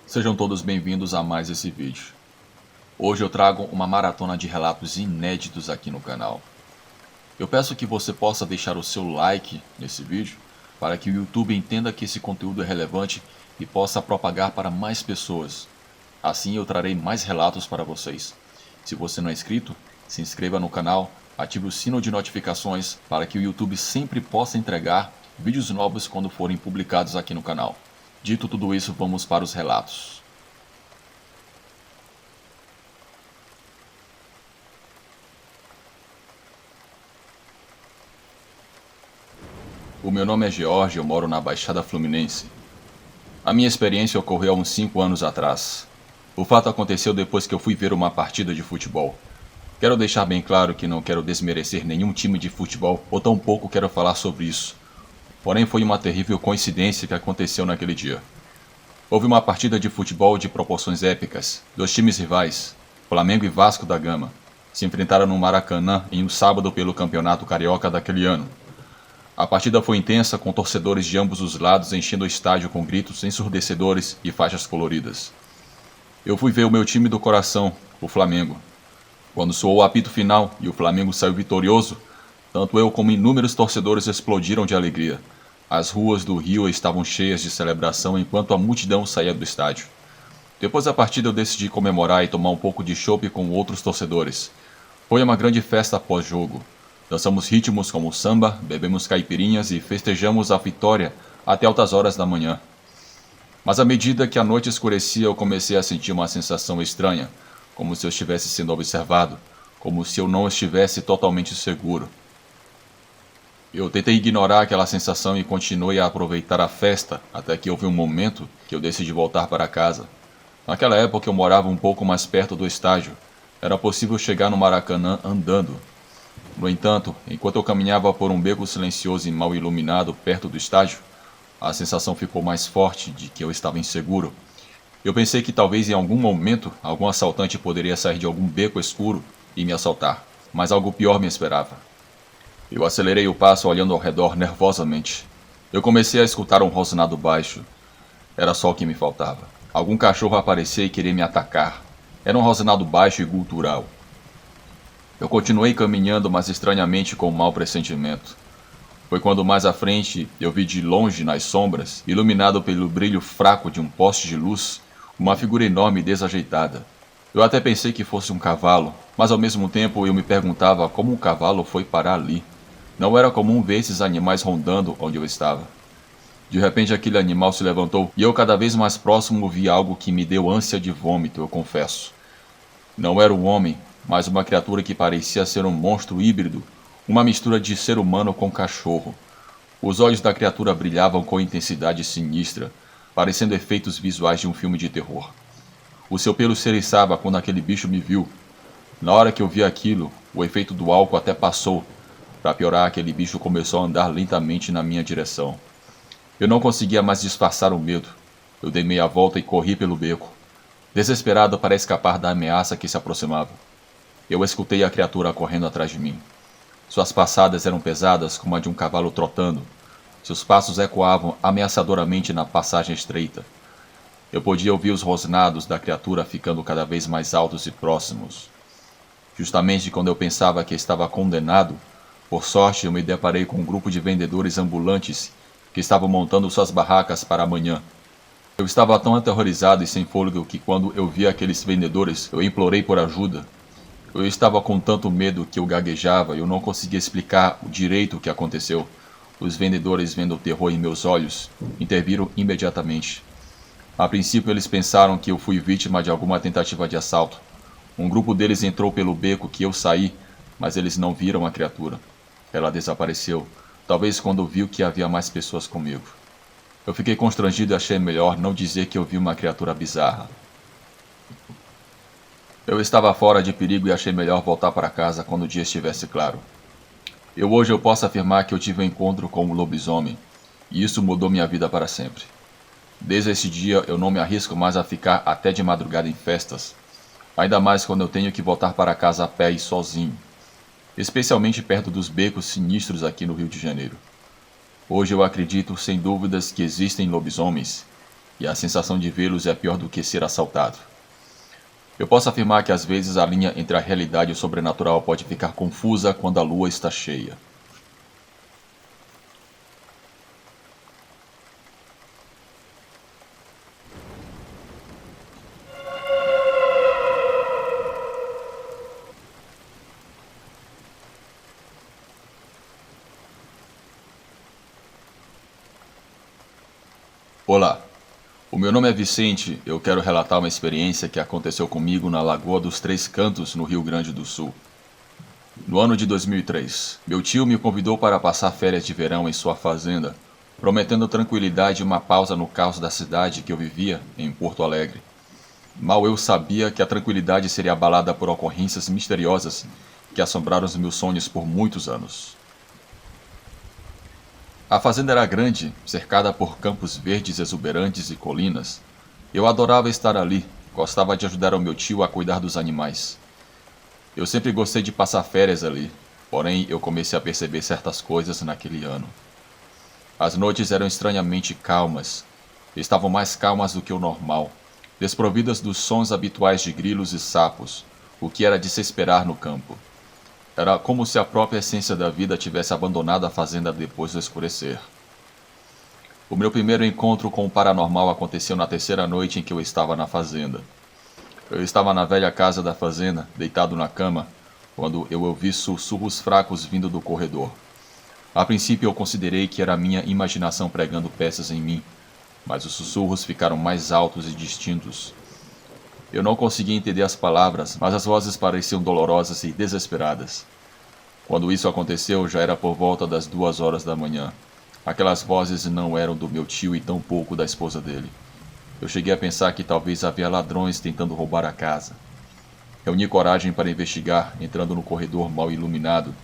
Sejam todos bem-vindos a mais esse vídeo. Hoje eu trago uma maratona de relatos inéditos aqui no canal. Eu peço que você possa deixar o seu like nesse vídeo para que o YouTube entenda que esse conteúdo é relevante e possa propagar para mais pessoas. Assim eu trarei mais relatos para vocês. Se você não é inscrito, se inscreva no canal, ative o sino de notificações para que o YouTube sempre possa entregar vídeos novos quando forem publicados aqui no canal. Dito tudo isso, vamos para os relatos. O meu nome é George, eu moro na Baixada Fluminense. A minha experiência ocorreu há uns 5 anos atrás. O fato aconteceu depois que eu fui ver uma partida de futebol. Quero deixar bem claro que não quero desmerecer nenhum time de futebol ou tampouco quero falar sobre isso. Porém, foi uma terrível coincidência que aconteceu naquele dia. Houve uma partida de futebol de proporções épicas. Dois times rivais, Flamengo e Vasco da Gama, se enfrentaram no Maracanã em um sábado pelo Campeonato Carioca daquele ano. A partida foi intensa, com torcedores de ambos os lados enchendo o estádio com gritos ensurdecedores e faixas coloridas. Eu fui ver o meu time do coração, o Flamengo. Quando soou o apito final e o Flamengo saiu vitorioso, tanto eu como inúmeros torcedores explodiram de alegria. As ruas do Rio estavam cheias de celebração enquanto a multidão saía do estádio. Depois da partida eu decidi comemorar e tomar um pouco de chopp com outros torcedores. Foi uma grande festa pós-jogo. Dançamos ritmos como samba, bebemos caipirinhas e festejamos a vitória até altas horas da manhã. Mas à medida que a noite escurecia eu comecei a sentir uma sensação estranha, como se eu estivesse sendo observado, como se eu não estivesse totalmente seguro. Eu tentei ignorar aquela sensação e continuei a aproveitar a festa, até que houve um momento que eu decidi voltar para casa. Naquela época eu morava um pouco mais perto do estádio. Era possível chegar no Maracanã andando. No entanto, enquanto eu caminhava por um beco silencioso e mal iluminado perto do estádio, a sensação ficou mais forte de que eu estava inseguro. Eu pensei que talvez em algum momento algum assaltante poderia sair de algum beco escuro e me assaltar, mas algo pior me esperava. Eu acelerei o passo olhando ao redor nervosamente. Eu comecei a escutar um rosnado baixo. Era só o que me faltava. Algum cachorro aparecia e queria me atacar. Era um rosnado baixo e gutural. Eu continuei caminhando, mas estranhamente com um mau pressentimento. Foi quando mais à frente eu vi de longe nas sombras, iluminado pelo brilho fraco de um poste de luz, uma figura enorme e desajeitada. Eu até pensei que fosse um cavalo, mas ao mesmo tempo eu me perguntava como um cavalo foi parar ali. Não era comum ver esses animais rondando onde eu estava. De repente aquele animal se levantou e eu cada vez mais próximo vi algo que me deu ânsia de vômito, eu confesso. Não era um homem, mas uma criatura que parecia ser um monstro híbrido, uma mistura de ser humano com cachorro. Os olhos da criatura brilhavam com intensidade sinistra, parecendo efeitos visuais de um filme de terror. O seu pelo se eriçava quando aquele bicho me viu. Na hora que eu vi aquilo, o efeito do álcool até passou. Para piorar, aquele bicho começou a andar lentamente na minha direção. Eu não conseguia mais disfarçar o medo. Eu dei meia volta e corri pelo beco, desesperado para escapar da ameaça que se aproximava. Eu escutei a criatura correndo atrás de mim. Suas passadas eram pesadas como a de um cavalo trotando. Seus passos ecoavam ameaçadoramente na passagem estreita. Eu podia ouvir os rosnados da criatura ficando cada vez mais altos e próximos. Justamente quando eu pensava que estava condenado, por sorte eu me deparei com um grupo de vendedores ambulantes que estavam montando suas barracas para amanhã. Eu estava tão aterrorizado e sem fôlego que quando eu vi aqueles vendedores, eu implorei por ajuda. Eu estava com tanto medo que eu gaguejava e eu não conseguia explicar direito o que aconteceu. Os vendedores, vendo o terror em meus olhos, interviram imediatamente. A princípio eles pensaram que eu fui vítima de alguma tentativa de assalto. Um grupo deles entrou pelo beco que eu saí, mas eles não viram a criatura. Ela desapareceu, talvez quando viu que havia mais pessoas comigo. Eu fiquei constrangido e achei melhor não dizer que eu vi uma criatura bizarra. Eu estava fora de perigo e achei melhor voltar para casa quando o dia estivesse claro. Hoje eu posso afirmar que eu tive um encontro com um lobisomem, e isso mudou minha vida para sempre. Desde esse dia eu não me arrisco mais a ficar até de madrugada em festas, ainda mais quando eu tenho que voltar para casa a pé e sozinho, especialmente perto dos becos sinistros aqui no Rio de Janeiro. Hoje eu acredito sem dúvidas que existem lobisomens, e a sensação de vê-los é pior do que ser assaltado. Eu posso afirmar que às vezes a linha entre a realidade e o sobrenatural pode ficar confusa quando a lua está cheia. Olá, o meu nome é Vicente. Eu quero relatar uma experiência que aconteceu comigo na Lagoa dos Três Cantos, no Rio Grande do Sul. No ano de 2003, meu tio me convidou para passar férias de verão em sua fazenda, prometendo tranquilidade e uma pausa no caos da cidade que eu vivia, em Porto Alegre. Mal eu sabia que a tranquilidade seria abalada por ocorrências misteriosas que assombraram os meus sonhos por muitos anos. A fazenda era grande, cercada por campos verdes exuberantes e colinas. Eu adorava estar ali, gostava de ajudar o meu tio a cuidar dos animais. Eu sempre gostei de passar férias ali, porém eu comecei a perceber certas coisas naquele ano. As noites eram estranhamente calmas, estavam mais calmas do que o normal, desprovidas dos sons habituais de grilos e sapos, o que era de se esperar no campo. Era como se a própria essência da vida tivesse abandonado a fazenda depois do escurecer. O meu primeiro encontro com o paranormal aconteceu na terceira noite em que eu estava na fazenda. Eu estava na velha casa da fazenda, deitado na cama, quando eu ouvi sussurros fracos vindo do corredor. A princípio eu considerei que era a minha imaginação pregando peças em mim, mas os sussurros ficaram mais altos e distintos. Eu não conseguia entender as palavras, mas as vozes pareciam dolorosas e desesperadas. Quando isso aconteceu, já era por volta das 2 horas da manhã. Aquelas vozes não eram do meu tio e tampouco da esposa dele. Eu cheguei a pensar que talvez havia ladrões tentando roubar a casa. Reuni coragem para investigar, entrando no corredor mal iluminado.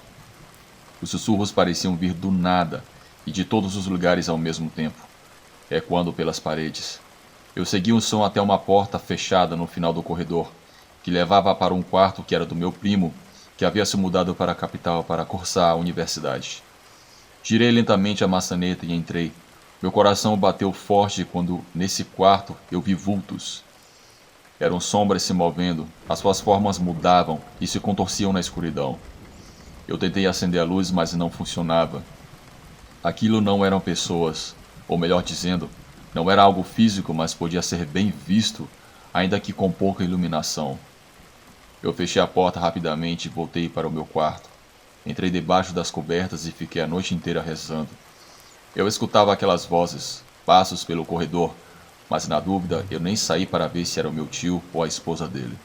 Os sussurros pareciam vir do nada e de todos os lugares ao mesmo tempo, ecoando pelas paredes. Eu segui o som até uma porta fechada no final do corredor, que levava para um quarto que era do meu primo, que havia se mudado para a capital para cursar a universidade. Girei lentamente a maçaneta e entrei. Meu coração bateu forte quando, nesse quarto, eu vi vultos. Eram sombras se movendo, as suas formas mudavam e se contorciam na escuridão. Eu tentei acender a luz, mas não funcionava. Aquilo não eram pessoas, ou melhor dizendo, não era algo físico, mas podia ser bem visto, ainda que com pouca iluminação. Eu fechei a porta rapidamente e voltei para o meu quarto. Entrei debaixo das cobertas e fiquei a noite inteira rezando. Eu escutava aquelas vozes, passos pelo corredor, mas na dúvida eu nem saí para ver se era o meu tio ou a esposa dele.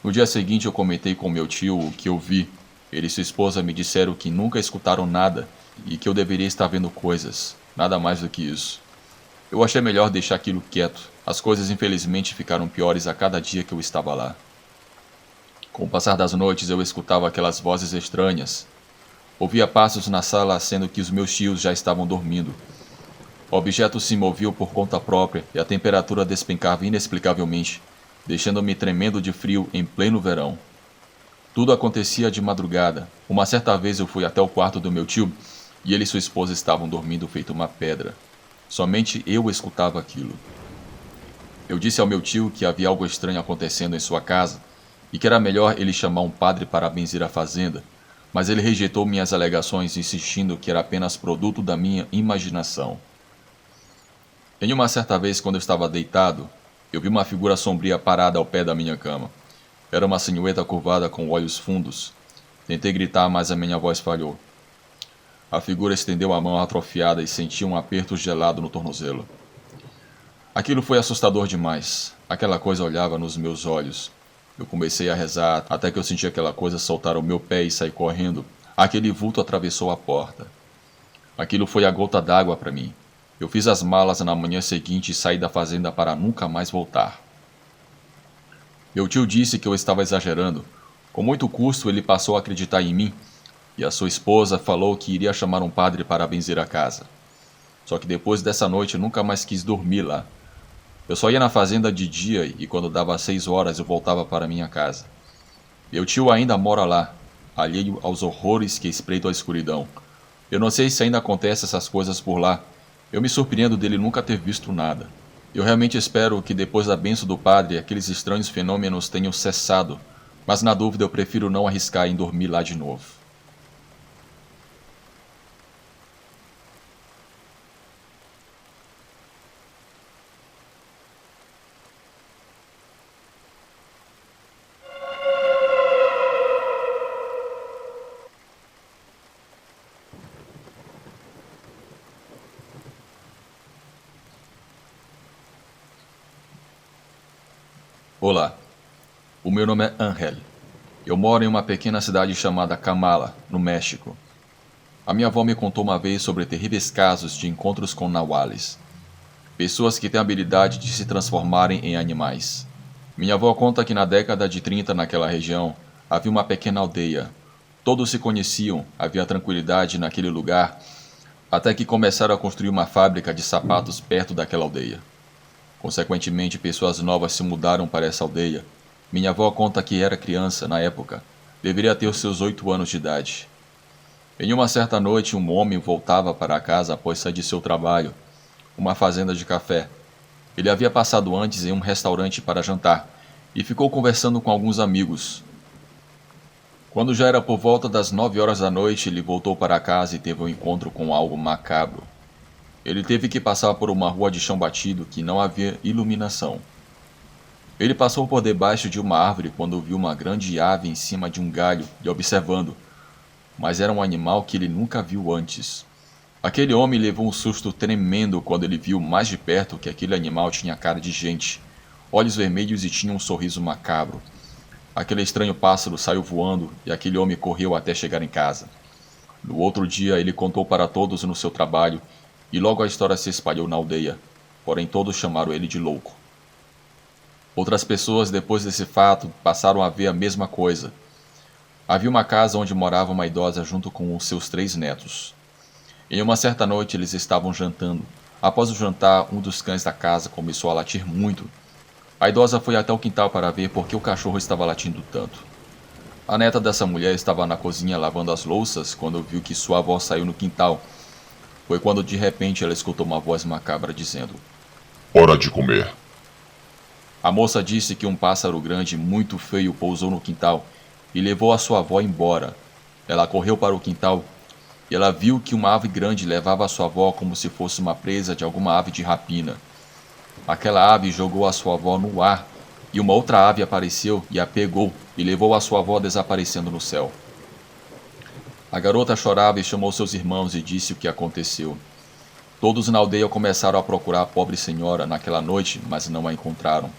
No dia seguinte eu comentei com meu tio o que eu vi. Ele e sua esposa me disseram que nunca escutaram nada e que eu deveria estar vendo coisas, nada mais do que isso. Eu achei melhor deixar aquilo quieto. As coisas infelizmente ficaram piores a cada dia que eu estava lá. Com o passar das noites eu escutava aquelas vozes estranhas. Ouvia passos na sala, sendo que os meus tios já estavam dormindo. O objeto se movia por conta própria e a temperatura despencava inexplicavelmente, deixando-me tremendo de frio em pleno verão. Tudo acontecia de madrugada. Uma certa vez eu fui até o quarto do meu tio e ele e sua esposa estavam dormindo feito uma pedra. Somente eu escutava aquilo. Eu disse ao meu tio que havia algo estranho acontecendo em sua casa e que era melhor ele chamar um padre para benzer a fazenda, mas ele rejeitou minhas alegações, insistindo que era apenas produto da minha imaginação. Em uma certa vez, quando eu estava deitado, eu vi uma figura sombria parada ao pé da minha cama. Era uma silhueta curvada com olhos fundos. Tentei gritar, mas a minha voz falhou. A figura estendeu a mão atrofiada e senti um aperto gelado no tornozelo. Aquilo foi assustador demais. Aquela coisa olhava nos meus olhos. Eu comecei a rezar até que eu senti aquela coisa soltar o meu pé e sair correndo. Aquele vulto atravessou a porta. Aquilo foi a gota d'água para mim. Eu fiz as malas na manhã seguinte e saí da fazenda para nunca mais voltar. Meu tio disse que eu estava exagerando. Com muito custo ele passou a acreditar em mim, e a sua esposa falou que iria chamar um padre para benzer a casa. Só que depois dessa noite eu nunca mais quis dormir lá. Eu só ia na fazenda de dia e quando dava 6 horas eu voltava para minha casa. Meu tio ainda mora lá, alheio aos horrores que espreitam a escuridão. Eu não sei se ainda acontecem essas coisas por lá. Eu me surpreendo dele nunca ter visto nada. Eu realmente espero que depois da bênção do padre aqueles estranhos fenômenos tenham cessado, mas na dúvida eu prefiro não arriscar em dormir lá de novo. Olá, o meu nome é Ángel. Eu moro em uma pequena cidade chamada Camala, no México. A minha avó me contou uma vez sobre terríveis casos de encontros com nahuales, pessoas que têm a habilidade de se transformarem em animais. Minha avó conta que na década de 30 naquela região havia uma pequena aldeia. Todos se conheciam, havia tranquilidade naquele lugar, até que começaram a construir uma fábrica de sapatos perto daquela aldeia. Consequentemente, pessoas novas se mudaram para essa aldeia. Minha avó conta que era criança na época, deveria ter os seus 8 anos de idade. Em uma certa noite, um homem voltava para casa após sair de seu trabalho, uma fazenda de café. Ele havia passado antes em um restaurante para jantar e ficou conversando com alguns amigos. Quando já era por volta das 9 horas da noite, ele voltou para casa e teve um encontro com algo macabro. Ele teve que passar por uma rua de chão batido que não havia iluminação. Ele passou por debaixo de uma árvore quando viu uma grande ave em cima de um galho e observando, mas era um animal que ele nunca viu antes. Aquele homem levou um susto tremendo quando ele viu mais de perto que aquele animal tinha cara de gente, olhos vermelhos e tinha um sorriso macabro. Aquele estranho pássaro saiu voando e aquele homem correu até chegar em casa. No outro dia, ele contou para todos no seu trabalho e logo a história se espalhou na aldeia, porém todos chamaram ele de louco. Outras pessoas, depois desse fato, passaram a ver a mesma coisa. Havia uma casa onde morava uma idosa junto com os seus 3 netos. Em uma certa noite, eles estavam jantando. Após o jantar, um dos cães da casa começou a latir muito. A idosa foi até o quintal para ver por que o cachorro estava latindo tanto. A neta dessa mulher estava na cozinha lavando as louças quando viu que sua avó saiu no quintal. Foi quando de repente ela escutou uma voz macabra dizendo: Hora de comer. A moça disse que um pássaro grande muito feio pousou no quintal e levou a sua avó embora. Ela correu para o quintal e ela viu que uma ave grande levava a sua avó como se fosse uma presa de alguma ave de rapina. Aquela ave jogou a sua avó no ar e uma outra ave apareceu e a pegou e levou a sua avó desaparecendo no céu. A garota chorava e chamou seus irmãos e disse o que aconteceu. Todos na aldeia começaram a procurar a pobre senhora naquela noite, mas não a encontraram.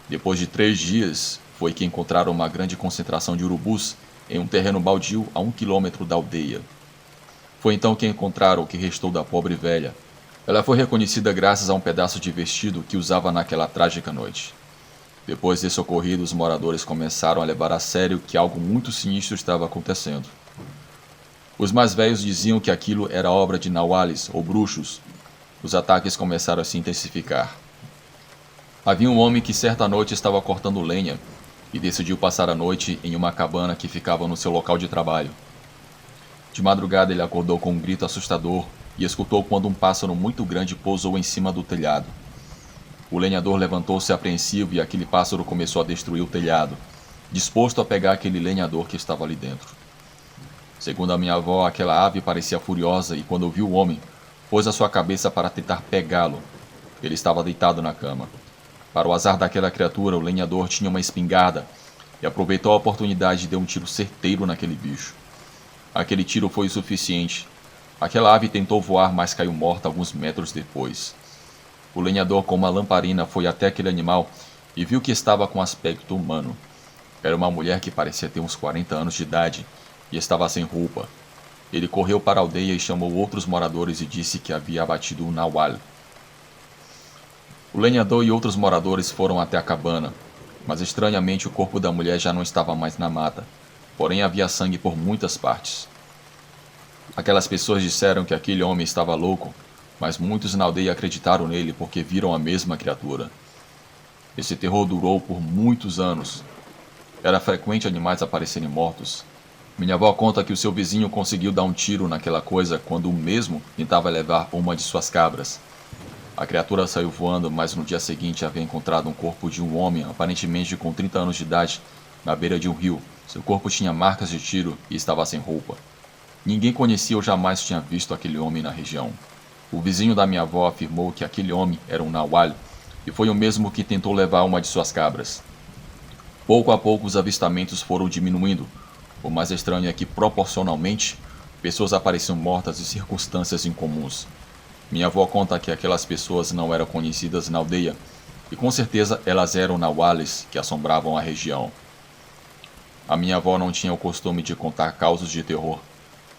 Depois de 3 dias, foi que encontraram uma grande concentração de urubus em um terreno baldio a 1 quilômetro da aldeia. Foi então que encontraram o que restou da pobre velha. Ela foi reconhecida graças a um pedaço de vestido que usava naquela trágica noite. Depois desse ocorrido, os moradores começaram a levar a sério que algo muito sinistro estava acontecendo. Os mais velhos diziam que aquilo era obra de nahuales ou bruxos. Os ataques começaram a se intensificar. Havia um homem que certa noite estava cortando lenha e decidiu passar a noite em uma cabana que ficava no seu local de trabalho. De madrugada ele acordou com um grito assustador e escutou quando um pássaro muito grande pousou em cima do telhado. O lenhador levantou-se apreensivo e aquele pássaro começou a destruir o telhado, disposto a pegar aquele lenhador que estava ali dentro. Segundo a minha avó, aquela ave parecia furiosa e quando viu o homem, pôs a sua cabeça para tentar pegá-lo. Ele estava deitado na cama. Para o azar daquela criatura, o lenhador tinha uma espingarda e aproveitou a oportunidade e deu um tiro certeiro naquele bicho. Aquele tiro foi o suficiente. Aquela ave tentou voar, mas caiu morta alguns metros depois. O lenhador, com uma lamparina, foi até aquele animal e viu que estava com aspecto humano. Era uma mulher que parecia ter uns 40 anos de idade e estava sem roupa. Ele correu para a aldeia e chamou outros moradores e disse que havia abatido um nahual. O lenhador e outros moradores foram até a cabana, mas estranhamente o corpo da mulher já não estava mais na mata, porém havia sangue por muitas partes. Aquelas pessoas disseram que aquele homem estava louco, mas muitos na aldeia acreditaram nele porque viram a mesma criatura. Esse terror durou por muitos anos. Era frequente animais aparecerem mortos. Minha avó conta que o seu vizinho conseguiu dar um tiro naquela coisa quando o mesmo tentava levar uma de suas cabras. A criatura saiu voando, mas no dia seguinte havia encontrado um corpo de um homem, aparentemente com 30 anos de idade, na beira de um rio. Seu corpo tinha marcas de tiro e estava sem roupa. Ninguém conhecia ou jamais tinha visto aquele homem na região. O vizinho da minha avó afirmou que aquele homem era um nahual e foi o mesmo que tentou levar uma de suas cabras. Pouco a pouco os avistamentos foram diminuindo. O mais estranho é que, proporcionalmente, pessoas apareciam mortas em circunstâncias incomuns. Minha avó conta que aquelas pessoas não eram conhecidas na aldeia, e com certeza elas eram nahuales que assombravam a região. A minha avó não tinha o costume de contar causos de terror,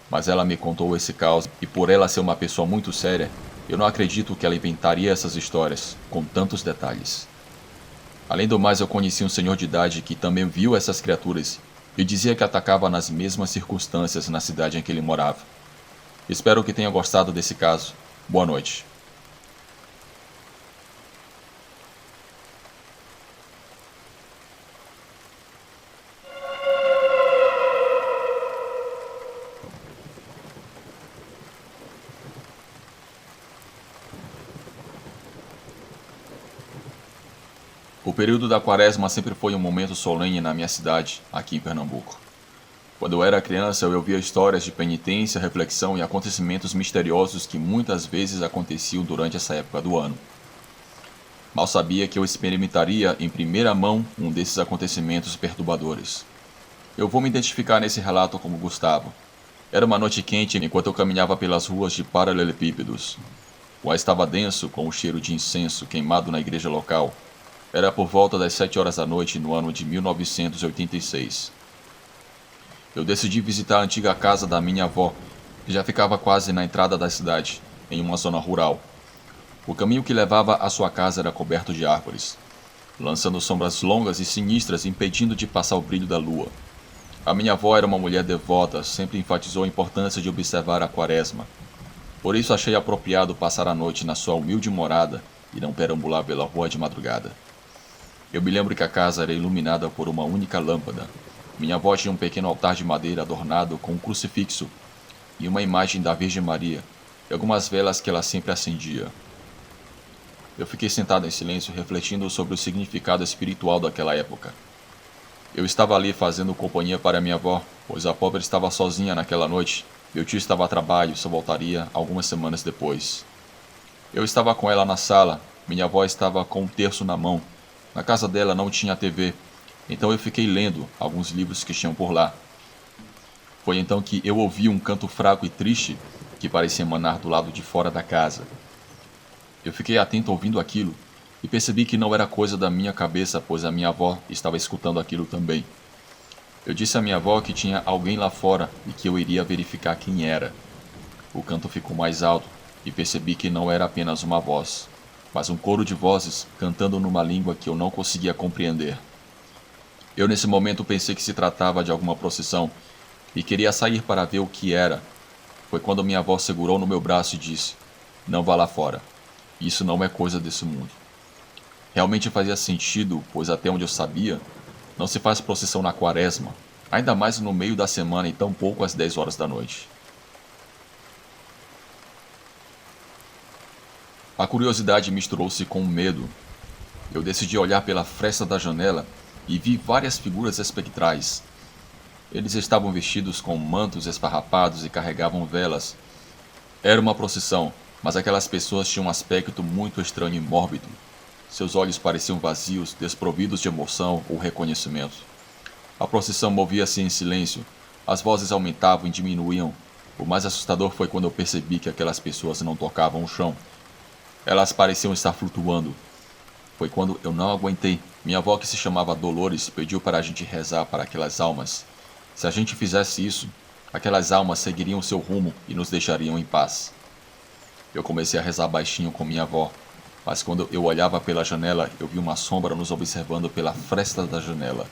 mas ela me contou esse caos, e por ela ser uma pessoa muito séria, eu não acredito que ela inventaria essas histórias com tantos detalhes. Além do mais, eu conheci um senhor de idade que também viu essas criaturas e dizia que atacava nas mesmas circunstâncias na cidade em que ele morava. Espero que tenha gostado desse caso. Boa noite. O período da quaresma sempre foi um momento solene na minha cidade, aqui em Pernambuco. Quando eu era criança, eu ouvia histórias de penitência, reflexão e acontecimentos misteriosos que muitas vezes aconteciam durante essa época do ano. Mal sabia que eu experimentaria em primeira mão um desses acontecimentos perturbadores. Eu vou me identificar nesse relato como Gustavo. Era uma noite quente enquanto eu caminhava pelas ruas de paralelepípedos. O ar estava denso, com o cheiro de incenso queimado na igreja local. Era por volta das 7 horas da noite no ano de 1986. Eu decidi visitar a antiga casa da minha avó, que já ficava quase na entrada da cidade, em uma zona rural. O caminho que levava à sua casa era coberto de árvores, lançando sombras longas e sinistras, impedindo de passar o brilho da lua. A minha avó era uma mulher devota, sempre enfatizou a importância de observar a quaresma. Por isso achei apropriado passar a noite na sua humilde morada e não perambular pela rua de madrugada. Eu me lembro que a casa era iluminada por uma única lâmpada. Minha avó tinha um pequeno altar de madeira adornado com um crucifixo e uma imagem da Virgem Maria e algumas velas que ela sempre acendia. Eu fiquei sentado em silêncio refletindo sobre o significado espiritual daquela época. Eu estava ali fazendo companhia para minha avó, pois a pobre estava sozinha naquela noite. Meu tio estava a trabalho e só voltaria algumas semanas depois. Eu estava com ela na sala, minha avó estava com um terço na mão. Na casa dela não tinha TV. Então eu fiquei lendo alguns livros que tinham por lá. Foi então que eu ouvi um canto fraco e triste que parecia emanar do lado de fora da casa. Eu fiquei atento ouvindo aquilo e percebi que não era coisa da minha cabeça, pois a minha avó estava escutando aquilo também. Eu disse à minha avó que tinha alguém lá fora e que eu iria verificar quem era. O canto ficou mais alto e percebi que não era apenas uma voz, mas um coro de vozes cantando numa língua que eu não conseguia compreender. Eu nesse momento pensei que se tratava de alguma procissão e queria sair para ver o que era. Foi quando minha avó segurou no meu braço e disse: "Não vá lá fora. Isso não é coisa desse mundo." Realmente fazia sentido, pois até onde eu sabia, não se faz procissão na quaresma, ainda mais no meio da semana e tão pouco às 10 horas da noite. A curiosidade misturou-se com o medo. Eu decidi olhar pela fresta da janela e vi várias figuras espectrais. Eles estavam vestidos com mantos esfarrapados e carregavam velas. Era uma procissão, mas aquelas pessoas tinham um aspecto muito estranho e mórbido. Seus olhos pareciam vazios, desprovidos de emoção ou reconhecimento. A procissão movia-se em silêncio. As vozes aumentavam e diminuíam. O mais assustador foi quando eu percebi que aquelas pessoas não tocavam o chão. Elas pareciam estar flutuando. Foi quando eu não aguentei. Minha avó, que se chamava Dolores, pediu para a gente rezar para aquelas almas. Se a gente fizesse isso, aquelas almas seguiriam seu rumo e nos deixariam em paz. Eu comecei a rezar baixinho com minha avó, mas quando eu olhava pela janela, eu vi uma sombra nos observando pela fresta da janela.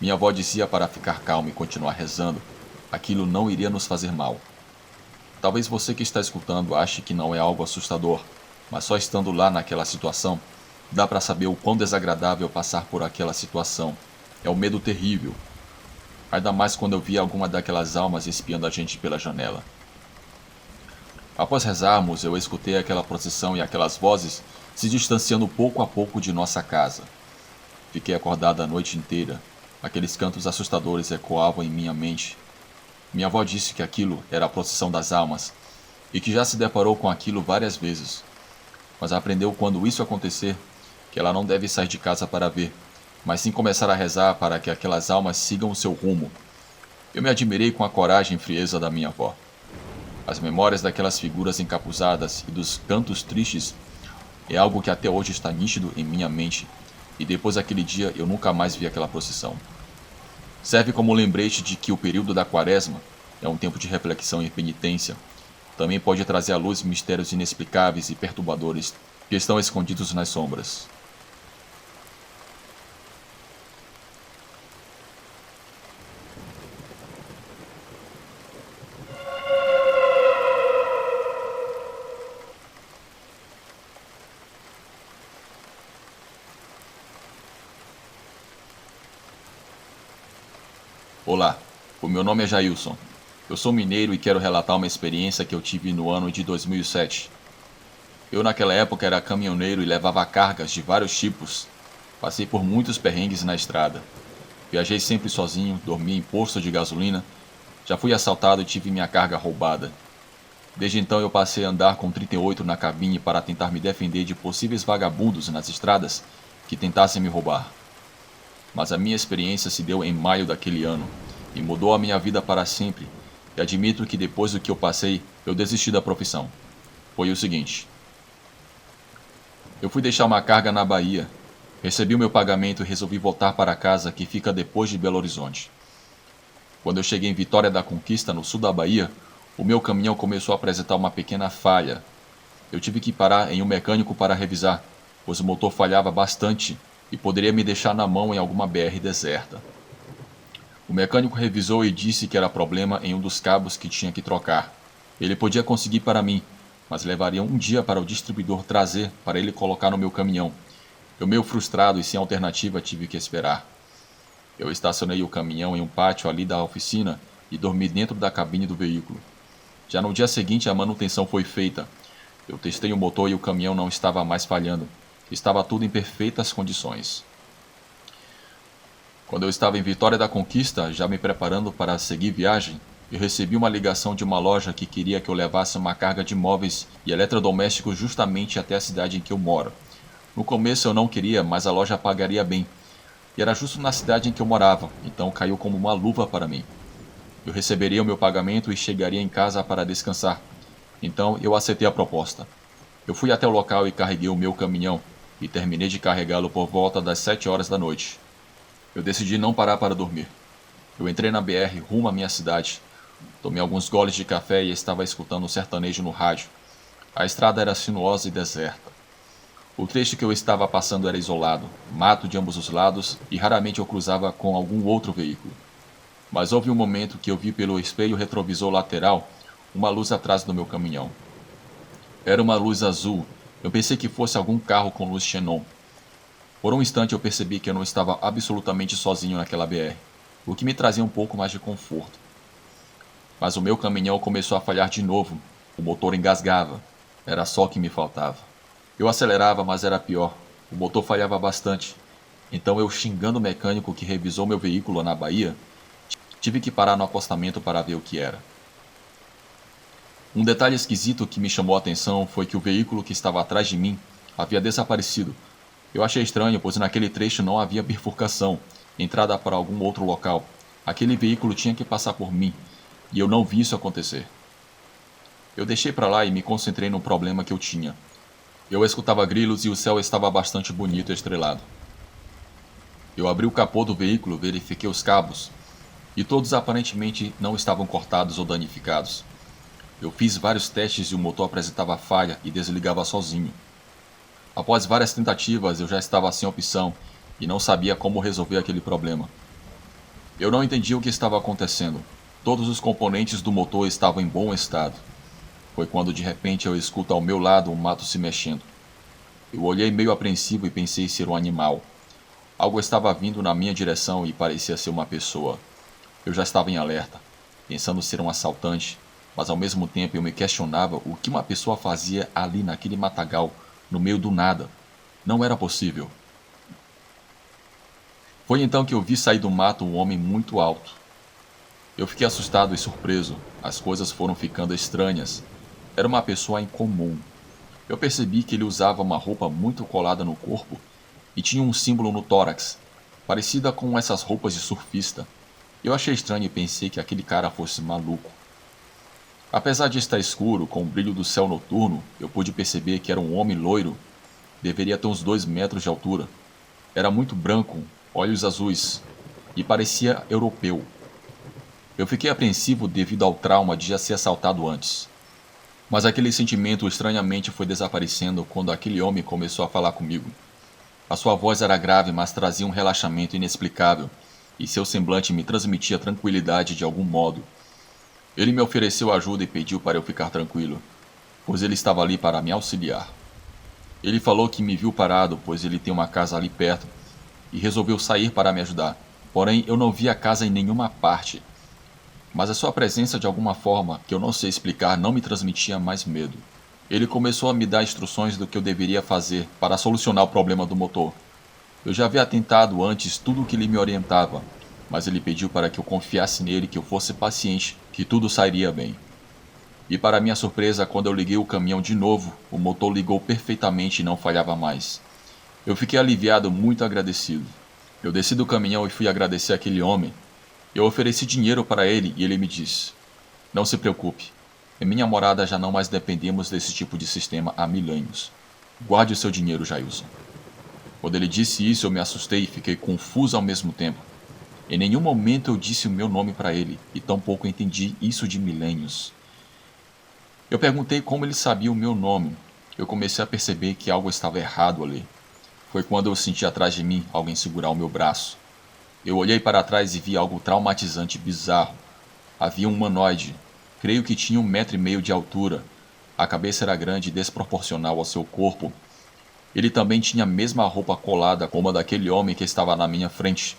Minha avó dizia para ficar calmo e continuar rezando. Aquilo não iria nos fazer mal. Talvez você que está escutando ache que não é algo assustador, mas só estando lá naquela situação, dá para saber o quão desagradável passar por aquela situação. É um medo terrível. Ainda mais quando eu via alguma daquelas almas espiando a gente pela janela. Após rezarmos, eu escutei aquela procissão e aquelas vozes se distanciando pouco a pouco de nossa casa. Fiquei acordada a noite inteira. Aqueles cantos assustadores ecoavam em minha mente. Minha avó disse que aquilo era a procissão das almas e que já se deparou com aquilo várias vezes. Mas aprendeu quando isso acontecer que ela não deve sair de casa para ver, mas sim começar a rezar para que aquelas almas sigam o seu rumo. Eu me admirei com a coragem e frieza da minha avó. As memórias daquelas figuras encapuzadas e dos cantos tristes é algo que até hoje está nítido em minha mente, e depois daquele dia eu nunca mais vi aquela procissão. Serve como lembrete de que o período da Quaresma é um tempo de reflexão e penitência. Também pode trazer à luz mistérios inexplicáveis e perturbadores que estão escondidos nas sombras. Olá, o meu nome é Jailson. Eu sou mineiro e quero relatar uma experiência que eu tive no ano de 2007. Eu naquela época era caminhoneiro e levava cargas de vários tipos. Passei por muitos perrengues na estrada. Viajei sempre sozinho, dormi em posto de gasolina. Já fui assaltado e tive minha carga roubada. Desde então eu passei a andar com 38 na cabine para tentar me defender de possíveis vagabundos nas estradas que tentassem me roubar. Mas a minha experiência se deu em maio daquele ano e mudou a minha vida para sempre. E admito que depois do que eu passei, eu desisti da profissão. Foi o seguinte: eu fui deixar uma carga na Bahia, recebi o meu pagamento e resolvi voltar para casa, que fica depois de Belo Horizonte. Quando eu cheguei em Vitória da Conquista, no sul da Bahia, o meu caminhão começou a apresentar uma pequena falha. Eu tive que parar em um mecânico para revisar, pois o motor falhava bastante e poderia me deixar na mão em alguma BR deserta. O mecânico revisou e disse que era problema em um dos cabos que tinha que trocar. Ele podia conseguir para mim, mas levaria um dia para o distribuidor trazer para ele colocar no meu caminhão. Eu, meio frustrado e sem alternativa, tive que esperar. Eu estacionei o caminhão em um pátio ali da oficina e dormi dentro da cabine do veículo. Já no dia seguinte a manutenção foi feita. Eu testei o motor e o caminhão não estava mais falhando. Estava tudo em perfeitas condições. Quando eu estava em Vitória da Conquista, já me preparando para seguir viagem, eu recebi uma ligação de uma loja que queria que eu levasse uma carga de móveis e eletrodomésticos justamente até a cidade em que eu moro. No começo eu não queria, mas a loja pagaria bem. E era justo na cidade em que eu morava, então caiu como uma luva para mim. Eu receberia o meu pagamento e chegaria em casa para descansar. Então eu aceitei a proposta. Eu fui até o local e carreguei o meu caminhão, e terminei de carregá-lo por volta das 7 horas da noite. Eu decidi não parar para dormir. Eu entrei na BR rumo à minha cidade. Tomei alguns goles de café e estava escutando um sertanejo no rádio. A estrada era sinuosa e deserta. O trecho que eu estava passando era isolado, mato de ambos os lados, e raramente eu cruzava com algum outro veículo. Mas houve um momento que eu vi pelo espelho retrovisor lateral uma luz atrás do meu caminhão. Era uma luz azul. Eu pensei que fosse algum carro com luz xenon. Por um instante eu percebi que eu não estava absolutamente sozinho naquela BR, o que me trazia um pouco mais de conforto. Mas o meu caminhão começou a falhar de novo. O motor engasgava. Era só o que me faltava. Eu acelerava, mas era pior. O motor falhava bastante. Então eu, xingando o mecânico que revisou meu veículo na Bahia, tive que parar no acostamento para ver o que era. Um detalhe esquisito que me chamou a atenção foi que o veículo que estava atrás de mim havia desaparecido. Eu achei estranho, pois naquele trecho não havia bifurcação, entrada para algum outro local. Aquele veículo tinha que passar por mim, e eu não vi isso acontecer. Eu deixei para lá e me concentrei no problema que eu tinha. Eu escutava grilos e o céu estava bastante bonito e estrelado. Eu abri o capô do veículo, verifiquei os cabos, e todos aparentemente não estavam cortados ou danificados. Eu fiz vários testes e o motor apresentava falha e desligava sozinho. Após várias tentativas, eu já estava sem opção e não sabia como resolver aquele problema. Eu não entendia o que estava acontecendo. Todos os componentes do motor estavam em bom estado. Foi quando de repente eu escuto ao meu lado um mato se mexendo. Eu olhei meio apreensivo e pensei ser um animal. Algo estava vindo na minha direção e parecia ser uma pessoa. Eu já estava em alerta, pensando ser um assaltante. mas ao mesmo tempo eu me questionava o que uma pessoa fazia ali naquele matagal, no meio do nada. Não era possível. Foi então que eu vi sair do mato um homem muito alto. Eu fiquei assustado e surpreso. As coisas foram ficando estranhas. Era uma pessoa incomum. Eu percebi que ele usava uma roupa muito colada no corpo e tinha um símbolo no tórax, parecida com essas roupas de surfista. Eu achei estranho e pensei que aquele cara fosse maluco. Apesar de estar escuro, com o brilho do céu noturno, eu pude perceber que era um homem loiro. Deveria ter uns 2 metros de altura. Era muito branco, olhos azuis, e parecia europeu. Eu fiquei apreensivo devido ao trauma de já ser assaltado antes. Mas aquele sentimento estranhamente foi desaparecendo quando aquele homem começou a falar comigo. A sua voz era grave, mas trazia um relaxamento inexplicável, e seu semblante me transmitia tranquilidade de algum modo. Ele me ofereceu ajuda e pediu para eu ficar tranquilo, pois ele estava ali para me auxiliar. Ele falou que me viu parado, pois ele tem uma casa ali perto, e resolveu sair para me ajudar. Porém, eu não vi a casa em nenhuma parte. Mas a sua presença, de alguma forma, que eu não sei explicar, não me transmitia mais medo. Ele começou a me dar instruções do que eu deveria fazer para solucionar o problema do motor. Eu já havia tentado antes tudo o que ele me orientava, mas ele pediu para que eu confiasse nele, que eu fosse paciente, que tudo sairia bem. E para minha surpresa, quando eu liguei o caminhão de novo, o motor ligou perfeitamente e não falhava mais. Eu fiquei aliviado, muito agradecido. Eu desci do caminhão e fui agradecer aquele homem. Eu ofereci dinheiro para ele e ele me disse: "Não se preocupe, em minha morada já não mais dependemos desse tipo de sistema há milênios. Guarde o seu dinheiro, Jailson." Quando ele disse isso, eu me assustei e fiquei confuso ao mesmo tempo. Em nenhum momento eu disse o meu nome para ele, e tampouco entendi isso de milênios. Eu perguntei como ele sabia o meu nome. Eu comecei a perceber que algo estava errado ali. Foi quando eu senti atrás de mim alguém segurar o meu braço. Eu olhei para trás e vi algo traumatizante e bizarro. Havia um humanoide. Creio que tinha 1,5 metros de altura. A cabeça era grande e desproporcional ao seu corpo. Ele também tinha a mesma roupa colada como a daquele homem que estava na minha frente.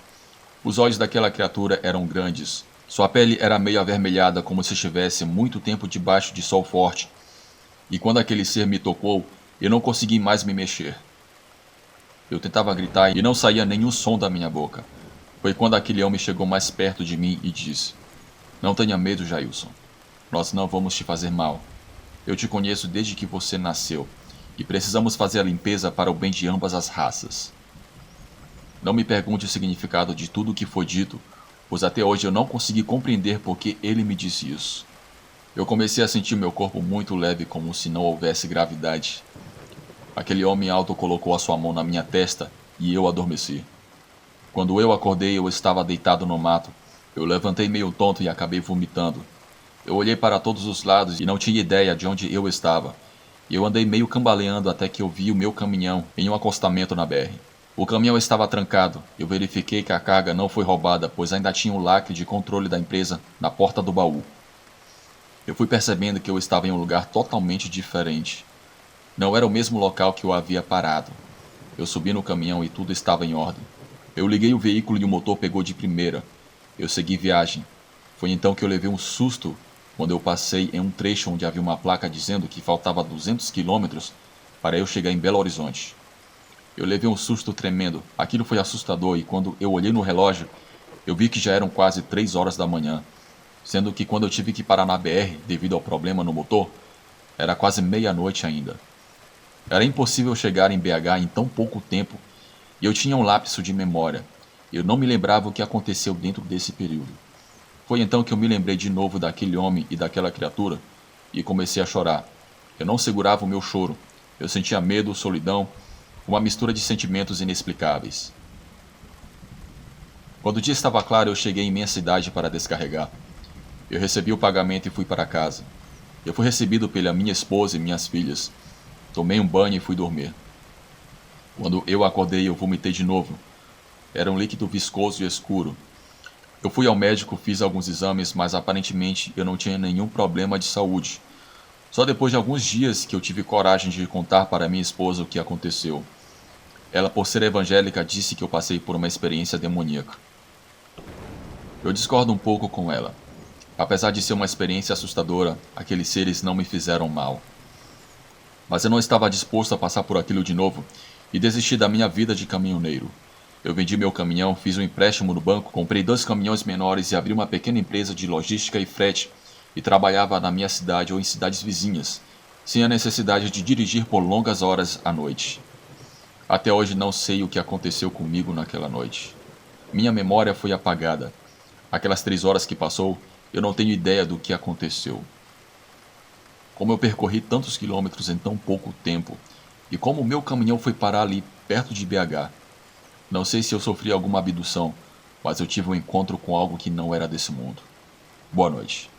Os olhos daquela criatura eram grandes. Sua pele era meio avermelhada, como se estivesse muito tempo debaixo de sol forte. E quando aquele ser me tocou, eu não consegui mais me mexer. Eu tentava gritar e não saía nenhum som da minha boca. Foi quando aquele homem chegou mais perto de mim e disse: "Não tenha medo, Jailson. Nós não vamos te fazer mal. Eu te conheço desde que você nasceu, e precisamos fazer a limpeza para o bem de ambas as raças." Não me pergunte o significado de tudo o que foi dito, pois até hoje eu não consegui compreender por que ele me disse isso. Eu comecei a sentir meu corpo muito leve, como se não houvesse gravidade. Aquele homem alto colocou a sua mão na minha testa e eu adormeci. Quando eu acordei, eu estava deitado no mato. Eu levantei meio tonto e acabei vomitando. Eu olhei para todos os lados e não tinha ideia de onde eu estava. Eu andei meio cambaleando até que eu vi o meu caminhão em um acostamento na BR. O caminhão estava trancado. Eu verifiquei que a carga não foi roubada, pois ainda tinha o lacre de controle da empresa na porta do baú. Eu fui percebendo que eu estava em um lugar totalmente diferente. Não era o mesmo local que eu havia parado. Eu subi no caminhão e tudo estava em ordem. Eu liguei o veículo e o motor pegou de primeira. Eu segui viagem. Foi então que eu levei um susto quando eu passei em um trecho onde havia uma placa dizendo que faltava 200 quilômetros para eu chegar em Belo Horizonte. Eu levei um susto tremendo. Aquilo foi assustador e quando eu olhei no relógio, eu vi que já eram quase 3 horas da manhã, sendo que quando eu tive que parar na BR devido ao problema no motor, era quase meia-noite ainda. Era impossível chegar em BH em tão pouco tempo e eu tinha um lapso de memória. Eu não me lembrava o que aconteceu dentro desse período. Foi então que eu me lembrei de novo daquele homem e daquela criatura e comecei a chorar. Eu não segurava o meu choro. Eu sentia medo, solidão, uma mistura de sentimentos inexplicáveis. Quando o dia estava claro, eu cheguei em minha cidade para descarregar. Eu recebi o pagamento e fui para casa. Eu fui recebido pela minha esposa e minhas filhas. Tomei um banho e fui dormir. Quando eu acordei, eu vomitei de novo. Era um líquido viscoso e escuro. Eu fui ao médico, fiz alguns exames, mas aparentemente eu não tinha nenhum problema de saúde. Só depois de alguns dias que eu tive coragem de contar para minha esposa o que aconteceu. Ela, por ser evangélica, disse que eu passei por uma experiência demoníaca. Eu discordo um pouco com ela. Apesar de ser uma experiência assustadora, aqueles seres não me fizeram mal. Mas eu não estava disposto a passar por aquilo de novo e desisti da minha vida de caminhoneiro. Eu vendi meu caminhão, fiz um empréstimo no banco, comprei 2 caminhões menores e abri uma pequena empresa de logística e frete e trabalhava na minha cidade ou em cidades vizinhas, sem a necessidade de dirigir por longas horas à noite. Até hoje não sei o que aconteceu comigo naquela noite. Minha memória foi apagada. Aquelas 3 horas que passou, eu não tenho ideia do que aconteceu. Como eu percorri tantos quilômetros em tão pouco tempo e como o meu caminhão foi parar ali perto de BH. Não sei se eu sofri alguma abdução, mas eu tive um encontro com algo que não era desse mundo. Boa noite.